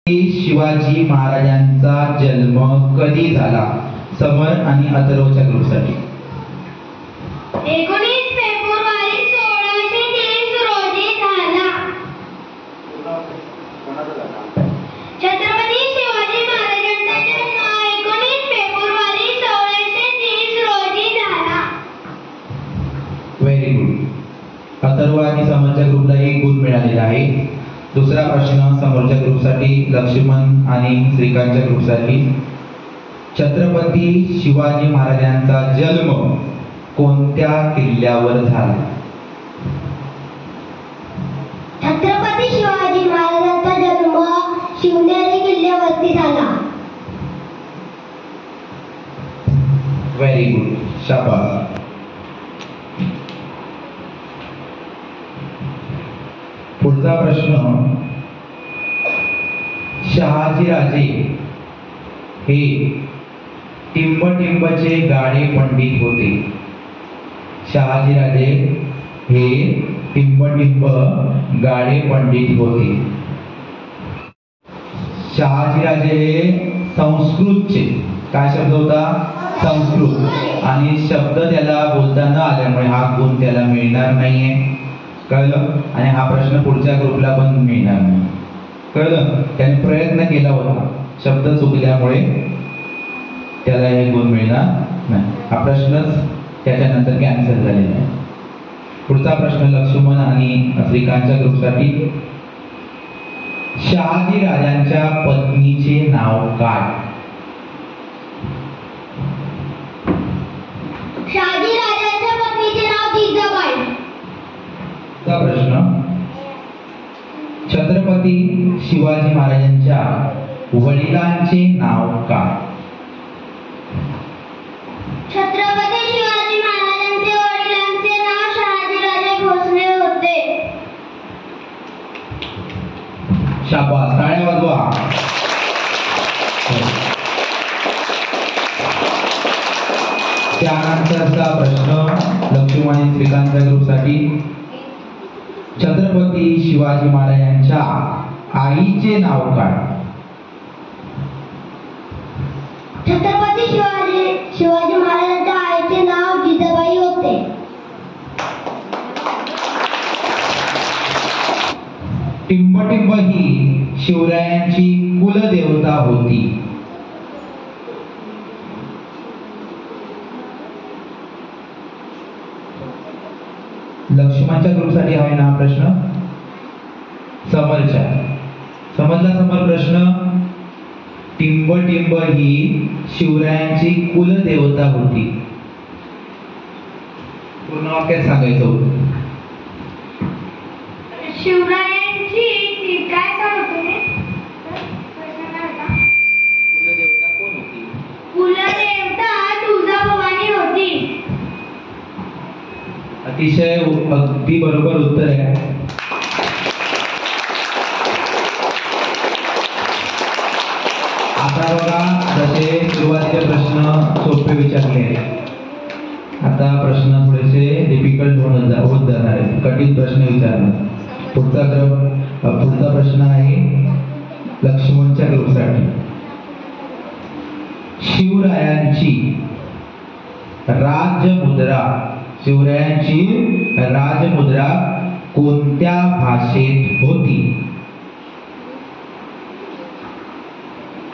शिवाजी महाराजांचा जन्म कधी झाला? समर आणि अथर्वच्या ग्रुपसाठी 19 फेब्रुवारी 1630 रोजी झाला. छत्रपती शिवाजी महाराजांचा जन्म 19 फेब्रुवारी 1630 रोजी झाला. Very good. अथर्व आणि समरच्या ग्रुपला 1 गुण मिळालेला आहे. दुसरा प्रश्न समोरच्या ग्रुपसाठी, लक्ष्मण आणि श्रीकांतच्या ग्रुपसाठी. छत्रपती शिवाजी महाराजांचा जन्म कोणत्या किल्ल्यावर झाला? छत्रपती शिवाजी महाराजांचा जन्म शिवनेरी किल्ल्यावरती झाला. व्हेरी गुड, शाबास. पुढचा प्रश्न, शहाजीराजे हे टिंबटिंबचे गाडे पंडित होते. शहाजीराजे हे टिंबटिंब गाडे पंडित होते. शहाजीराजे हे संस्कृतचे, काय शब्द होता? संस्कृत. आणि शब्द त्याला बोलता न आल्यामुळे हा गुण त्याला मिळणार नाहीये. कळलं? आणि हा प्रश्न पुढच्या ग्रुपला पण मिळणार नाही. कळलं? त्याने प्रयत्न केला होता, शब्द चुकल्यामुळे त्याला हे गुण मिळणार नाही. हा प्रश्नच त्याच्यानंतर कॅन्सल झालेला आहे. पुढचा प्रश्न लक्ष्मण आणि श्रीकांतच्या ग्रुपसाठी. शहाजी राजांच्या पत्नीचे नाव काय? शहाजी राजांच्या पत्नीचे नाव जिजाबाई. प्रश्न, छत्रपती शिवाजी महाराजांच्या वडिलांचे नाव काय? छत्रपती शिवाजी महाराजांचे वडिलांचे नाव शहाजीराजे भोसले होते. शाबास, टाळ्या वाजवा. त्यानंतरचा प्रश्न लक्ष्मण आणि श्रीकांतच्या ग्रुपसाठी. छत्रपती शिवाजी महाराजांच्या आईचे नाव काय? छत्रपती शिवाजी महाराजांच्या आईचे नाव जिजाबाई होते. टिंबटिंब ही शिवरायांची कुलदेवता होती. लक्ष्मणच्या ग्रुपसाठी आहे ना हा प्रश्न. समरच्या, समजला समर प्रश्न? टिंबटिंब ही शिवरायांची कुलदेवता होती. पूर्ण वाक्यात सांगायचं होतं. शिवरायांची काय सांगत होते? कुलदेवता कोण होती? कुलदेवता तुळजाभवानी होती. अतिशय अगदी बरोबर उत्तर आहे. आता बघा, जसे सुरुवातीचे प्रश्न सोपे विचारले, आता प्रश्न थोडेसे डिफिकल्ट होत जाणार आहेत, कठीण प्रश्न विचारणार. पुढचा प्रश्न आहे लक्ष्मणच्या ग्रुपसाठी. शिवरायांची राजमुद्रा, शिवरायांची राजमुद्रा कोणत्या भाषेत होती?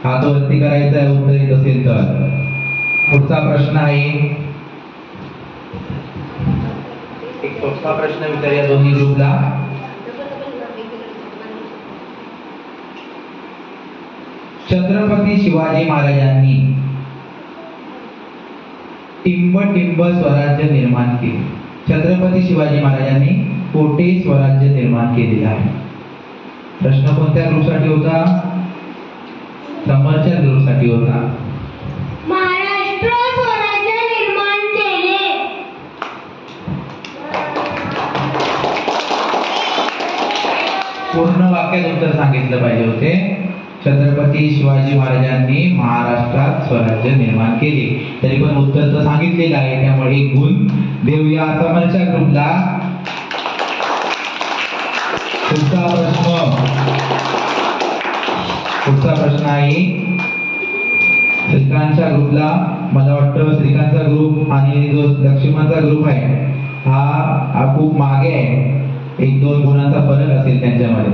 हात वरती करायचा आहे उत्तर येत असेल तर. पुढचा प्रश्न आहे, एक सोपा प्रश्न विचारूया दोन्ही ग्रुपला. छत्रपती शिवाजी महाराजांनी टिंबटिंब स्वराज्य निर्माण केले. छत्रपती शिवाजी महाराजांनी कोठे स्वराज्य निर्माण केलेले आहे? प्रश्न कोणत्या ग्रुपसाठी होता? समरच्या ग्रुपसाठी होता. महाराष्ट्र स्वराज्य निर्माण केले. पूर्ण वाक्यात उत्तर सांगितलं पाहिजे होते. छत्रपती शिवाजी महाराजांनी महाराष्ट्रात स्वराज्य निर्माण केले. तरी पण उत्तर तर सांगितलेलं आहे, त्यामुळे 1 गुण देऊया समरच्या ग्रुपला. पुढचा प्रश्न पुढचा प्रश्न आहे श्रीकांतच्या ग्रुपला, मला वाटतं श्रीकांतचा ग्रुप आणि जो लक्ष्मणचा ग्रुप आहे हा खूप मागे आहे. 1-2 गुणांचा फरक असेल त्यांच्यामध्ये.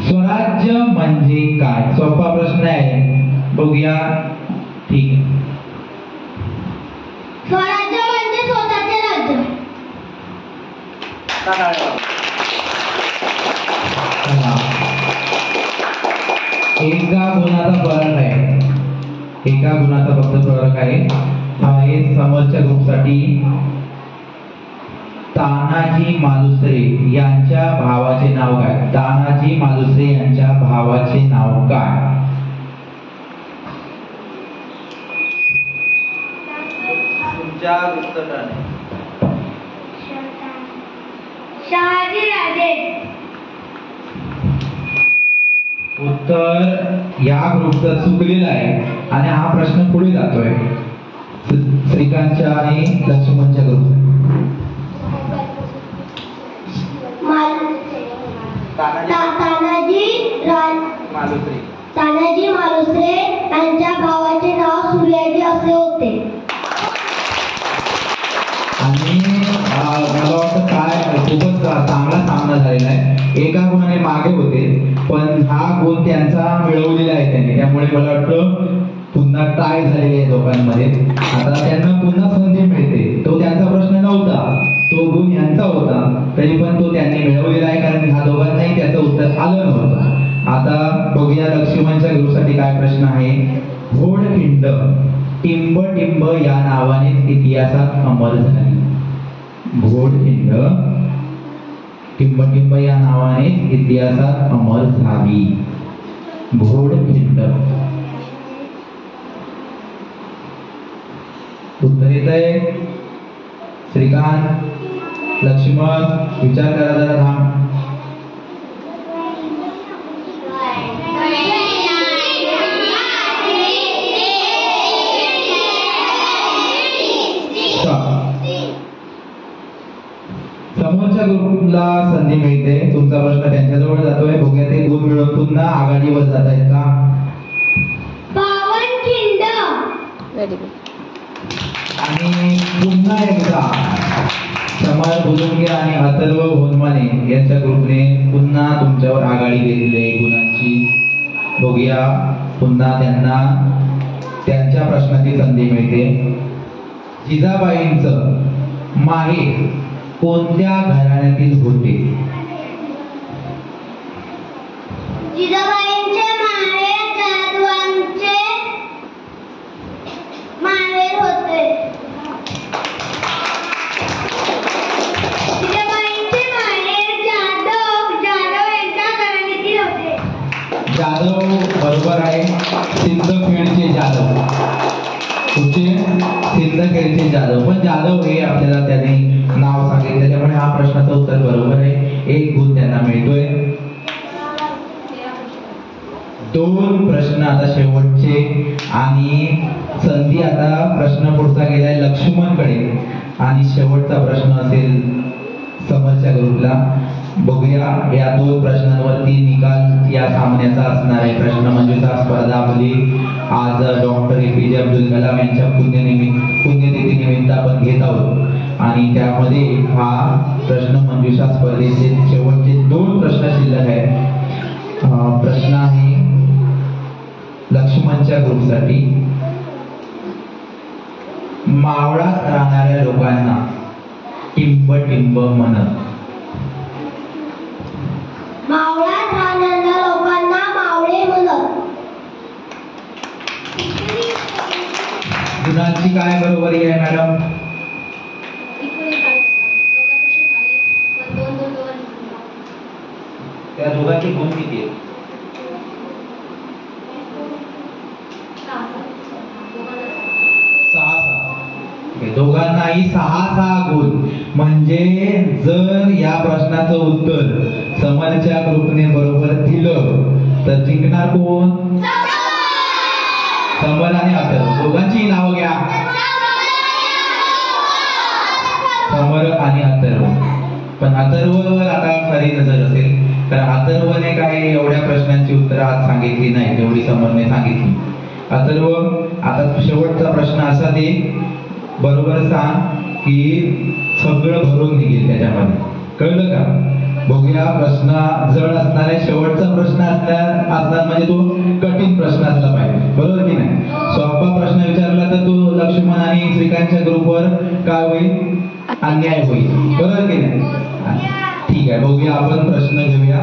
स्वराज्य म्हणजे काय? सोपा प्रश्न आहे, बघूया. ठीक आहे. स्वराज्य म्हणजे स्वतःचे राज्य. एका गुणाचा फरक आहे, एका गुणाचा फक्त फरक आहे. आहे समोरच्या ग्रुपसाठी तानाजी मालुसरे यांच्या भावाचे नाव काय? तानाजी मालुसरे यांच्या भावाचे नाव काय? तुमच्या उत्तराने शहाजी राजे. उत्तर या ग्रुपचं चुकलेलं आहे आणि हा प्रश्न पुढे जातोय श्रीकांतच्या आणि लक्ष्मणच्या ग्रुप. तानाजी मालुसरे यांच्या भावाचे नाव सूर्याजी असे होते. आणि मला वाटतं काय खूपच चांगला सामना झालेला आहे. एका गुणाने मागे होते पण हा गुण त्यांचा मिळवलेला आहे त्यांनी, त्यामुळे मला वाटतं पुन्हा टाय झालेली आहे दोघांमध्ये. आता त्यांना पुन्हा संधी मिळते. तो त्यांचा प्रश्न नव्हता, तो गुण यांचा होता, तरी पण तो त्यांनी मिळवलेला आहे कारण ह्या दोघांनाही त्याचं उत्तर आलं नव्हतं. आता बघूया लक्ष्मणच्या ग्रुपसाठी काय प्रश्न आहे. घोडखिंड टिंब टिंब या नावाने इतिहासात अमर झाली. घोडखिंड टिंब टिंब या नावाने इतिहासात अमर झाली. घोडखिंड. उत्तर येत आहे श्रीकांत, लक्ष्मण, विचार करा जरा. थांब. समोरच्या ग्रुपला संधी मिळते. तुमचा प्रश्न त्यांच्याजवळ जातोय. बघूया ते गुण मिळून पुन्हा आघाडीवर जात आहेत का? पावनखिंड. आणि पुन्हा एकदा समाज भुजंगे आणि अथर्व होनमाने यांच्या ग्रुपने पुन्हा तुमच्यावर आघाडी घेतली आहे गुणांची. बघूया पुन्हा त्यांना त्यांच्या प्रश्नाची संधी मिळते. जिजाबाईंचं माहेर कोणत्या घराण्यातील होते? जिजाबाईंचे माहेर जाधवांचे माहेर होते. जिजाबाईंचे माहेर जाधव यांच्या घराण्यातील होते. जाधव बरोबर आहे. सिंदखेडचे जाधव. कुठचे? सिंदखेडचे जाधव. पण जाधव हे आपल्याला त्याने नाव सांगितलं, त्यामुळे हा प्रश्नाचं उत्तर बरोबर आहे. 1 गुण त्यांना मिळतोय. 2 प्रश्न आता शेवटचे आणि संधी आता प्रश्न पुढचा गेलाय लक्ष्मणकडे आणि शेवटचा प्रश्न असेल समोरच्या ग्रुपला. बघूया या 2 प्रश्नांवरती निकाल या सामन्याचा असणार आहे. प्रश्न मंजुषा स्पर्धा आपली आज डॉक्टर APJ अब्दुल कलाम यांच्या पुण्यतिथी निमित्त आपण घेत आहोत आणि त्यामध्ये हा प्रश्न मंजुषा स्पर्धेचे शेवटचे 2 प्रश्न शिल्लक आहेत. प्रश्न आहे लक्ष्मणच्या ग्रुपसाठी. मावळात राहणाऱ्या लोकांना टिंब टिंब म्हणत. मावळात राहणाऱ्या लोकांना मावळे म्हणत. गुणांची काय बरोबरी आहे मॅडम? त्या दोघांचे गुण किती आहेत? 6. दोघांनाही 6 गुण. म्हणजे जर या प्रश्नाचं उत्तर समोरच्या ग्रुपने बरोबर दिलं तर जिंकणार कोण? समर आणि अथर्व. दोघांची नाव घ्या. समर आणि अथर्व. पण अथर्ववर आता खरी नजर असेल तर अथर्वने काही एवढ्या प्रश्नांची उत्तरं आज सांगितली नाही जेवढी समरने सांगितली. अथर्व, आता शेवटचा प्रश्न असा दे, बरोबर सांग की सगळं भरून निघेल त्याच्यामध्ये. कळलं का? बघूया. प्रश्न जड असणार आहे. शेवटचा प्रश्न असणार म्हणजे तो कठीण प्रश्न असला पाहिजे, बरोबर की नाही? सोपा प्रश्न विचारला तर तो लक्ष्मण आणि श्रीकांतच्या ग्रुपवर काय होईल? अन्याय होईल, बरोबर की नाही? ठीक आहे, बघूया. आपण प्रश्न घेऊया.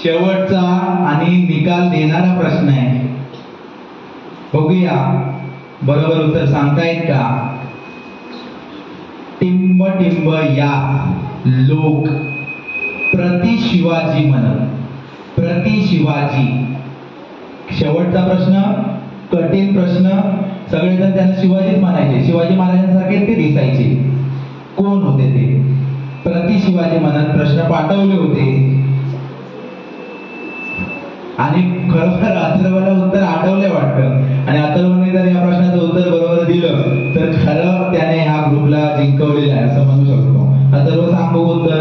शेवटचा आणि निकाल देणारा प्रश्न आहे. बघूया बरोबर उत्तर सांगतायत का? टिंब टिंब या लोक प्रति शिवाजी म्हणत. प्रति शिवाजी. शेवटचा प्रश्न कठीण प्रश्न. सगळेजण त्यांना शिवाजीच म्हणायचे. शिवाजी महाराजांसारखे ते दिसायचे. कोण होते ते? प्रति शिवाजी म्हणत प्रश्न पाठवले होते आणि खरोखर अथर्वला उत्तर आठवले वाटतं. आणि अथर्वने जर या प्रश्नाचं उत्तर बरोबर दिलं तर खरं त्याने ह्या ग्रुपला जिंकवलेलं आहे असं म्हणू शकतो. अथर्व, सांग बघू उत्तर.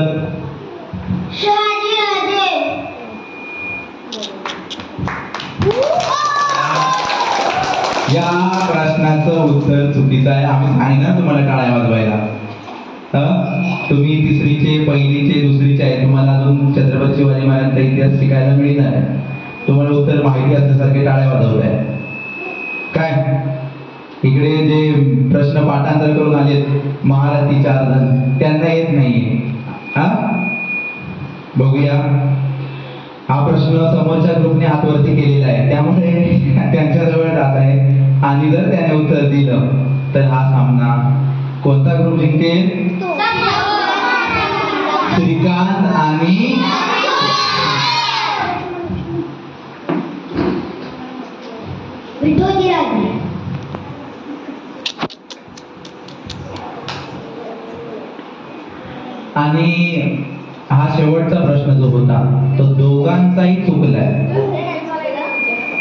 शिवाजी राजे. या प्रश्नाचं उत्तर चुकीचं आहे. आम्ही सांगितलं तुम्हाला टाळ्या वाजवायला. तुम्ही तिसरीचे, पहिलीचे, दुसरीचे आहे. तुम्हाला अजून छत्रपती शिवाजी महाराजांचा इतिहास शिकायला मिळणार आहे. तुम्हाला उत्तर माहिती असल्यासारखे टाळ्या वाजवत आहे काय? इकडे जे प्रश्न पाठांतर करून आले महारथी 4 जण, त्यांना येत नाहीये. बघूया. हा प्रश्न समोरच्या ग्रुपने हातवरती केलेला आहे, त्यामुळे त्यांच्याजवळ जात आहे. आणि जर त्याने उत्तर दिलं तर हा सामना कोणता ग्रुप जिंकेल? श्रीकांत आणि विठोजी राजे. आणि हा शेवटचा प्रश्न जो होता तो दोघांचाही चुकलाय.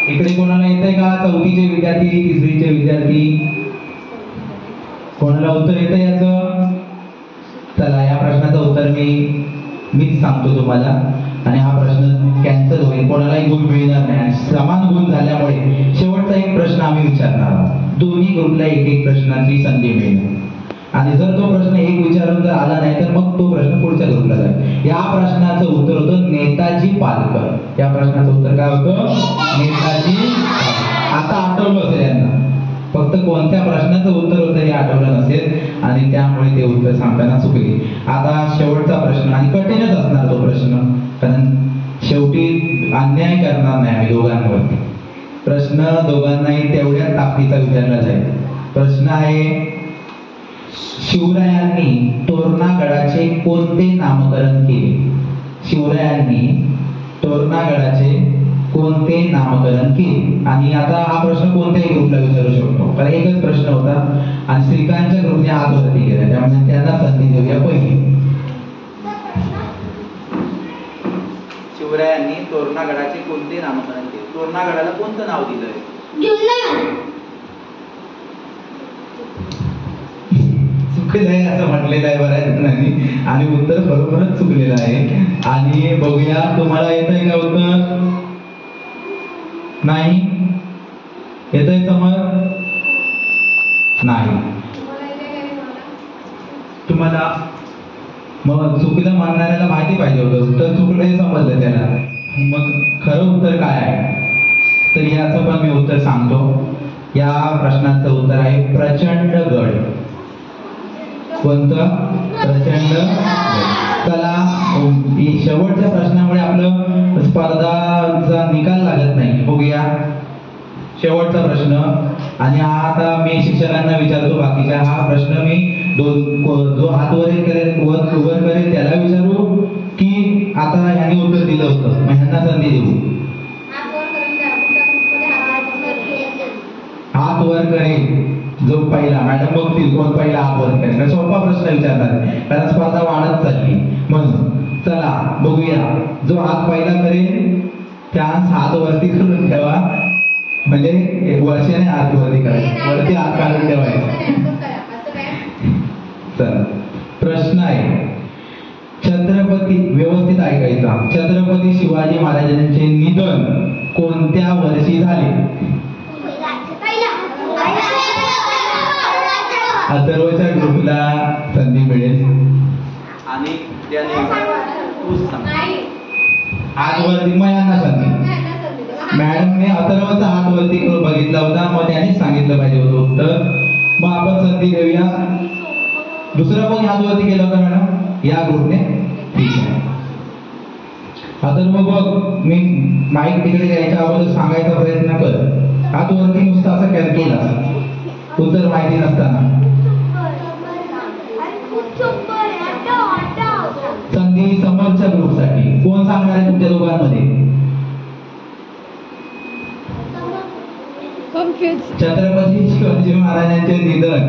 इकडे कोणाला येतंय का? चौथीचे विद्यार्थी, तिसरीचे विद्यार्थी, कोणाला उत्तर येतंय याचं? चला, या प्रश्नाचं उत्तर मीच सांगतो तुम्हाला आणि हा प्रश्न कॅन्सल होईल. कोणालाही गुण मिळणार नाही. समान गुण झाल्यामुळे शेवटचा एक प्रश्न आम्ही विचारणार आहोत. दोन्ही ग्रुपला एक प्रश्नाची संधी मिळणार आणि जर तो प्रश्न एक विचारून जर आला नाही तर मग तो प्रश्न पुढच्या ग्रुपला जाईल. या प्रश्नाचं उत्तर होतं नेताजी पालकर. या प्रश्नाचं उत्तर काय होतं? नेताजी. आता आठवलं असेल यांना, फक्त कोणत्या प्रश्नाचं उत्तर होतं हे आठवलं नसेल आणि त्यामुळे ते उत्तर सांगताना चुकले. आता शेवटचा प्रश्न आणि कठीणच असणार तो प्रश्न, कारण शेवटी अन्याय करणार नाही आम्ही दोघांवरती. प्रश्न दोघांनाही तेवढ्याच ताकदीचा विचारला जाईल. प्रश्न आहे, शिवरायांनी तोरणागडाचे कोणते नामकरण केले? शिवरायांनी तोरणागडाचे कोणते नामकरण केले? आणि आता हा प्रश्न कोणत्याही ग्रुपला विचारू शकतो, कारण एकच प्रश्न होता आणि श्रीकांतच्या ग्रुपने हात वरती केला, त्यामुळे त्यांना संधी देऊया. पहिली, शिवरायांनी तोरणागडाचे कोणते नामकरण केले? तोरणागडाला कोणतं नाव दिलंय? चुकलेलं आहे असं म्हटलेलं आहे बऱ्याच जणांनी आणि उत्तर बरोबरच चुकलेलं आहे. आणि बघूया, तुम्हाला येतंय का उत्तर? नाही येतंय? समज नाही तुम्हाला? मग चुकीला मानणाऱ्याला माहिती पाहिजे होतं उत्तर चुकलं हे समजलं त्याला. मग खरं उत्तर काय आहे? तर याचं पण मी उत्तर सांगतो. या प्रश्नाचं उत्तर आहे प्रचंडगड. कोणतं? प्रचंड. चला, शेवटच्या प्रश्नामुळे आपलं स्पर्धाचा निकाल लागत नाही. बघूया शेवटचा प्रश्न. आणि हा आता मी शिक्षकांना विचारतो बाकीच्या. हा प्रश्न मी जो हात वर करेल त्याला विचारू की आता ह्यांनी उत्तर दिलं होतं मग ह्यांना संधी देऊ? हात वर करेल जो पहिला. मॅडम बघतील कोण पहिला हात वर करेल. सोपा प्रश्न विचारणार कारण स्पर्धा वाढत चालली म्हणून. चला बघूया, जो हात पहिला करेल त्यास हात वरती करून ठेवा म्हणजे वर्षाने हात वरती करायचं, वरती हात काढून ठेवायचं. चला प्रश्न आहे, छत्रपती, व्यवस्थित ऐकायचा, छत्रपती शिवाजी महाराजांचे निधन कोणत्या वर्षी झाले? अथर्वच्या ग्रुपला संधी मिळेल आणि त्याने हात वरती, मग यांना संधी. मॅडमने अथर्वचा हात वरती करून बघितला होता, मग त्याने सांगितलं पाहिजे होतं उत्तर. मग आपण संधी घेऊया. दुसरा कोणी हात वरती केला होता मॅडम? या ग्रुपने. ठीक आहे. अथर्व बघ, मी माईक तिकडे द्यायच्या अगोदर सांगायचा प्रयत्न कर. हात वरती नुसतं असं केला, उत्तर माहिती नसताना. संधी समोरच्या ग्रुपसाठी. कोण सांगणार आहे तुमच्या दोघांमध्ये? छत्रपती शिवाजी महाराजांचे निधन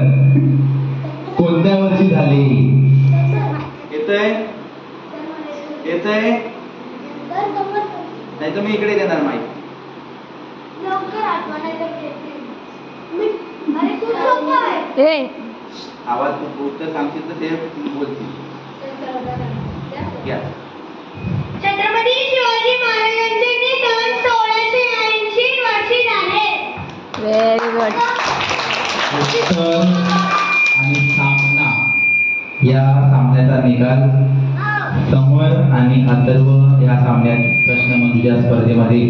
कोणत्या वर्षी झाले? येतंय? येतंय? नाही तर मी इकडे देणार माहिती. आवाज उत्तर सांगशील तर ते बोलतील. छत्रपती शिवाजी महाराजांचे निधन 1680 वर्षी झाले. Very good. उत्तर आणि सामना. या सामन्याचा निकाल समर आणि अथर्व या सामन्यात प्रश्नमंजुषा स्पर्धेमध्ये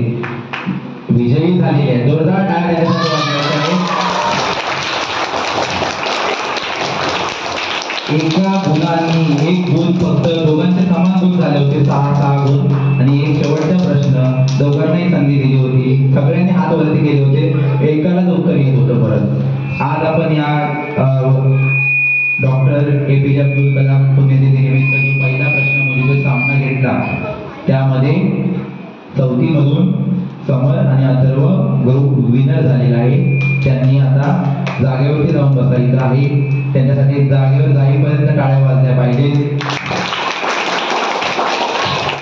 विजयी झालेले आहे. जोरदार टाळ्या वाजवायच्या आहेत. एका गुणांनी एक गुण, फक्त दोघांचे समान गुण झाले होते, 6 गुण. आणि एक शेवटचा प्रश्न दोघांनाही संधी दिली होती, सगळ्यांनी हात वरती केले होते, एकालाच उत्तर येत होतं परत. आज आपण या डॉक्टर APJ अब्दुल कलाम पुण्यतिथी निमित्त जो पहिला प्रश्नमंजुषेचा सामना घेतला, त्यामध्ये चौथीमधून समर आणि अथर्व ग्रुप विनर झालेला आहे. त्यांनी आता जागेवरती जाऊन बसायचं आहे. त्यांच्यासाठी जागेवर जाईपर्यंत टाळ्या वाजल्या पाहिजे.